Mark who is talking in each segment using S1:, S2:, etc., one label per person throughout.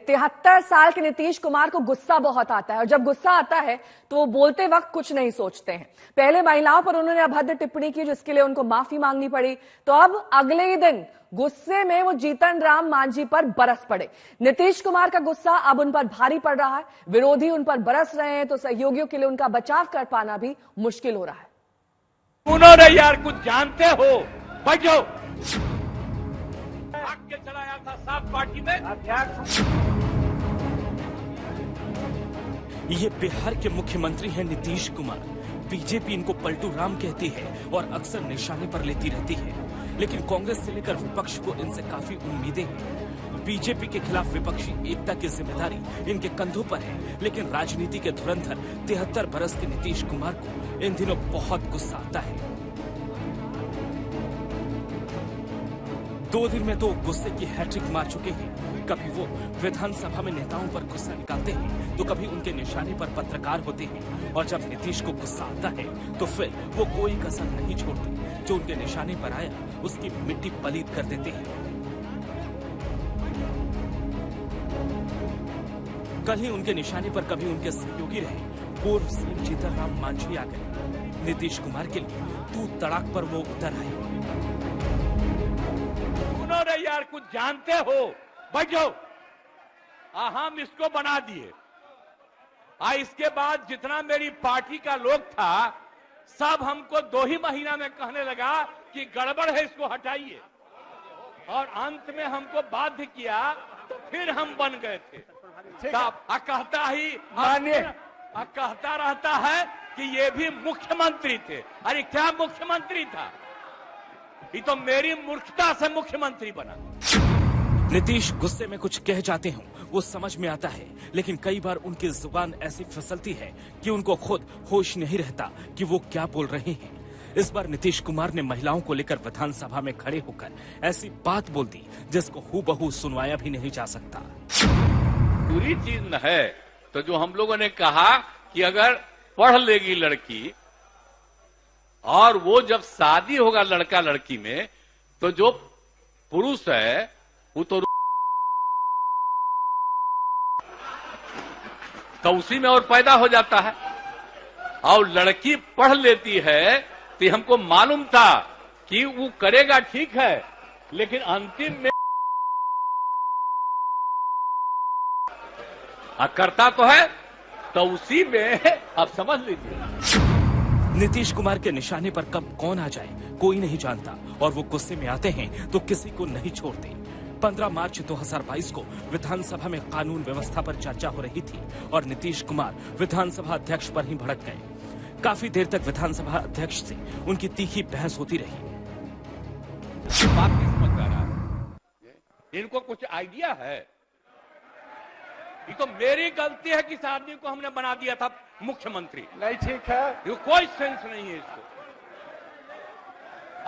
S1: 73 साल के नीतीश कुमार को गुस्सा बहुत आता है और जब गुस्सा आता है तो वो बोलते वक्त कुछ नहीं सोचते हैं। पहले महिलाओं पर उन्होंने अभद्र टिप्पणी की जिसके लिए उनको माफी मांगनी पड़ी, तो अब अगले ही दिन गुस्से में वो जीतन राम मांझी पर बरस पड़े। नीतीश कुमार का गुस्सा अब उन पर भारी पड़ रहा है। विरोधी उन पर बरस रहे हैं तो सहयोगियों के लिए उनका बचाव कर पाना भी मुश्किल हो रहा है।
S2: उन्होंने यार कुछ जानते हो, बैठो। के चलाया था सात पार्टी में अध्यक्ष।
S3: ये बिहार के मुख्यमंत्री हैं नीतीश कुमार। बीजेपी इनको पलटू राम कहती है और अक्सर निशाने पर लेती रहती है, लेकिन कांग्रेस से लेकर विपक्ष को इनसे काफी उम्मीदें हैं। बीजेपी के खिलाफ विपक्षी एकता की जिम्मेदारी इनके कंधों पर है, लेकिन राजनीति के धुरंधर 73 बरस के नीतीश कुमार को इन दिनों बहुत गुस्सा आता है। 2 दिन में तो गुस्से की हैट्रिक मार चुके हैं। कभी वो विधानसभा में नेताओं पर गुस्सा निकालते हैं तो कभी उनके निशाने पर पत्रकार होते हैं, और जब नीतीश को गुस्सा आता है तो फिर वो कोई कसर नहीं छोड़ते। जो उनके निशाने पर आया उसकी मिट्टी पलीद कर देते हैं। कल ही उनके निशाने पर कभी उनके सहयोगी रहे पूर्व सीएम जीतन राम मांझी आ गए। नीतीश कुमार के लिए तू तड़ाक पर वो उतर आए।
S2: उन्होंने यार कुछ जानते हो, बैठो। हम इसको बना दिए। इसके बाद जितना मेरी पार्टी का लोग था सब हमको 2 ही महीना में कहने लगा कि गड़बड़ है, इसको हटाइए, और अंत में हमको बाध्य किया तो फिर हम बन गए थे। कहता रहता है कि ये भी मुख्यमंत्री थे। अरे क्या मुख्यमंत्री था, ये तो मेरी मूर्खता से मुख्यमंत्री बना।
S3: नीतीश गुस्से में कुछ कह जाते हों वो समझ में आता है, लेकिन कई बार उनकी जुबान ऐसी फिसलती है कि उनको खुद होश नहीं रहता कि वो क्या बोल रहे हैं। इस बार नीतीश कुमार ने महिलाओं को लेकर विधानसभा में खड़े होकर ऐसी बात बोल दी जिसको हूबहू सुनवाया भी नहीं जा सकता।
S2: पूरी चीज न है तो जो हम लोगों ने कहा कि अगर पढ़ लेगी लड़की और वो जब शादी होगा लड़का लड़की में तो जो पुरुष है वो तो उसी में और पैदा हो जाता है, और लड़की पढ़ लेती है तो हमको मालूम था कि वो करेगा, ठीक है, लेकिन अंतिम में करता तो है तो उसी में आप समझ लीजिए।
S3: नीतीश कुमार के निशाने पर कब कौन आ जाए कोई नहीं जानता, और वो गुस्से में आते हैं तो किसी को नहीं छोड़ते। 15 मार्च 2022 को विधानसभा में कानून व्यवस्था पर चर्चा हो रही थी और नीतीश कुमार विधानसभा अध्यक्ष पर ही भड़क गए। काफी देर तक विधानसभा अध्यक्ष से उनकी तीखी बहस होती रही।
S2: बात नहीं समझ आ रहा है, इनको कुछ आइडिया है। ये तो मेरी गलती है कि इस आदमी को हमने बना दिया था मुख्यमंत्री। नहीं, ठीक है, ये कोई सेंस नहीं है इसको,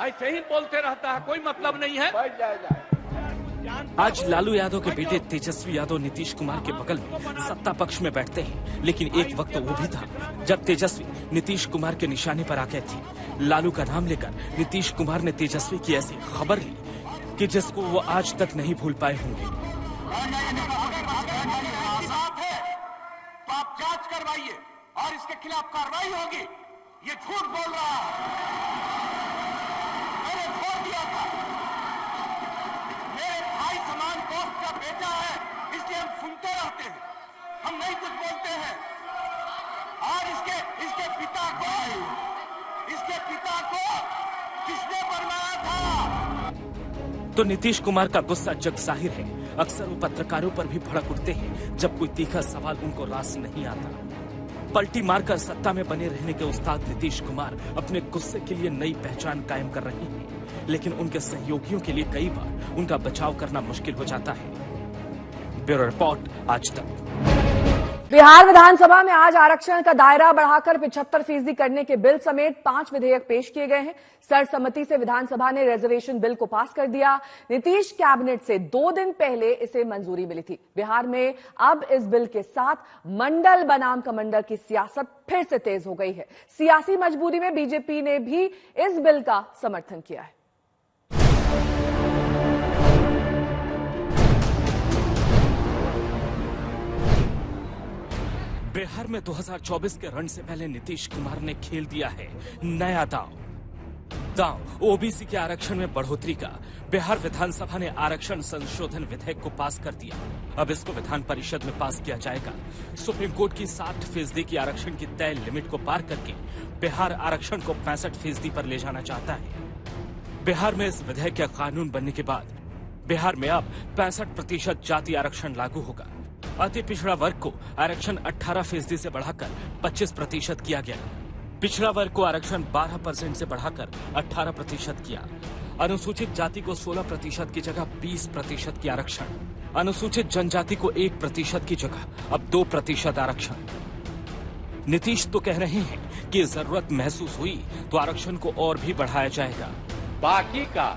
S2: ऐसे ही बोलते रहता है, कोई मतलब नहीं है।
S3: आज लालू यादव के बेटे तेजस्वी यादव नीतीश कुमार के बगल में सत्ता पक्ष में बैठते हैं, लेकिन एक वक्त वो भी था जब तेजस्वी नीतीश कुमार के निशाने पर आ गए थे। लालू का नाम लेकर नीतीश कुमार ने तेजस्वी की ऐसी खबर ली कि जिसको वो आज तक नहीं भूल पाए होंगे।
S4: तो आप जांच करवाइए और इसके खिलाफ कार्रवाई होगी। ये झूठ बोल रहा है, मैंने वोट दिया था, मेरे भाई समान दोस्त का बेटा है, इसलिए हम सुनते रहते हैं, हम नहीं कुछ बोलते हैं। और इसके पिता को किसने बनवाया था?
S3: तो नीतीश कुमार का गुस्सा जग जाहिर है। अक्सर वो पत्रकारों पर भी भड़क उठते हैं जब कोई तीखा सवाल उनको रास नहीं आता। पलटी मारकर सत्ता में बने रहने के उस्ताद नीतीश कुमार अपने गुस्से के लिए नई पहचान कायम कर रहे हैं, लेकिन उनके सहयोगियों के लिए कई बार उनका बचाव करना मुश्किल हो जाता है। ब्यूरो रिपोर्ट, आज तक।
S1: बिहार विधानसभा में आज आरक्षण का दायरा बढ़ाकर 75% करने के बिल समेत 5 विधेयक पेश किए गए हैं। सर्वसम्मति से विधानसभा ने रिजर्वेशन बिल को पास कर दिया। नीतीश कैबिनेट से 2 दिन पहले इसे मंजूरी मिली थी। बिहार में अब इस बिल के साथ मंडल बनाम कमंडल की सियासत फिर से तेज हो गई है। सियासी मजबूरी में बीजेपी ने भी इस बिल का समर्थन किया है।
S3: बिहार में 2024 के रण से पहले नीतीश कुमार ने खेल दिया है नया दांव ओबीसी के आरक्षण में बढ़ोतरी का। बिहार विधानसभा ने आरक्षण संशोधन विधेयक को पास कर दिया। अब इसको विधान परिषद में पास किया जाएगा। सुप्रीम कोर्ट की 60% की आरक्षण की तय लिमिट को पार करके बिहार आरक्षण को 65% पर ले जाना चाहता है। बिहार में इस विधेयक के कानून बनने के बाद बिहार में अब 65% जाति आरक्षण लागू होगा। अति पिछड़ा वर्ग को आरक्षण 18% से बढ़ाकर 25% किया गया। पिछड़ा वर्ग को आरक्षण 12% से बढ़ाकर 18% किया। अनुसूचित जाति को 16% की जगह 20% की आरक्षण। अनुसूचित जनजाति को 1% की जगह अब 2% आरक्षण। नीतीश तो कह रहे हैं कि जरूरत महसूस हुई तो आरक्षण को और भी बढ़ाया जाएगा।
S2: बाकी का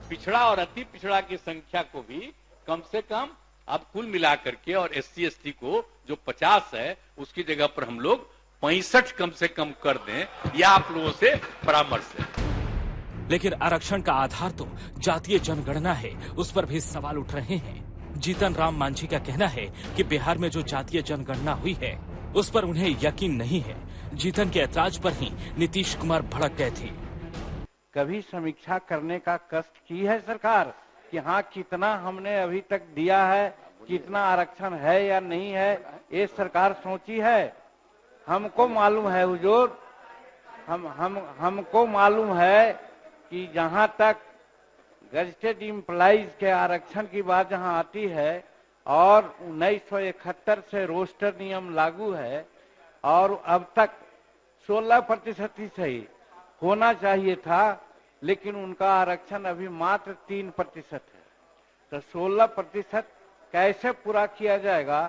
S2: पिछड़ा और अति पिछड़ा की संख्या को भी कम से कम अब कुल मिलाकर के, और SC ST को जो 50 है उसकी जगह पर हम लोग 65 कम से कम कर दें, यह आप लोगों से परामर्श है।
S3: लेकिन आरक्षण का आधार तो जातीय जनगणना है, उस पर भी सवाल उठ रहे हैं। जीतन राम मांझी का कहना है कि बिहार में जो जातीय जनगणना हुई है उस पर उन्हें यकीन नहीं है। जीतन के ऐतराज पर ही नीतीश कुमार भड़क गए थे।
S5: कभी समीक्षा करने का कष्ट की है सरकार कि हाँ कितना हमने अभी तक दिया है, कितना आरक्षण है या नहीं है, ये सरकार सोची है? हमको मालूम है हुजूर, हमको मालूम है कि जहां तक गजेटेड एम्प्लॉइज के आरक्षण की बात जहां आती है और 1971 से रोस्टर नियम लागू है और अब तक 16% ही सही होना चाहिए था, लेकिन उनका आरक्षण अभी मात्र 3% है। तो 16% कैसे पूरा किया जाएगा,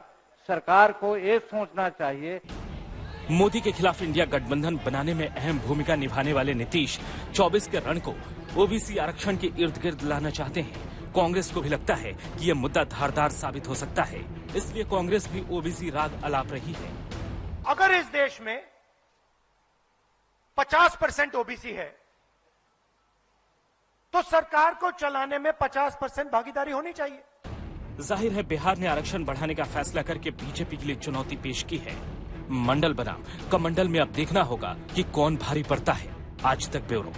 S5: सरकार को ये सोचना चाहिए।
S3: मोदी के खिलाफ इंडिया गठबंधन बनाने में अहम भूमिका निभाने वाले नीतीश 24 के रण को ओबीसी आरक्षण के इर्द गिर्द लाना चाहते हैं। कांग्रेस को भी लगता है कि यह मुद्दा धारदार साबित हो सकता है, इसलिए कांग्रेस भी ओबीसी राग अलाप रही है।
S6: अगर इस देश में 50% ओबीसी है तो सरकार को चलाने में 50% भागीदारी होनी चाहिए।
S3: जाहिर है बिहार ने आरक्षण बढ़ाने का फैसला करके बीजेपी के लिए चुनौती पेश की है। मंडल बनाम कमंडल में अब देखना होगा कि कौन भारी पड़ता है। आज तक ब्यूरो।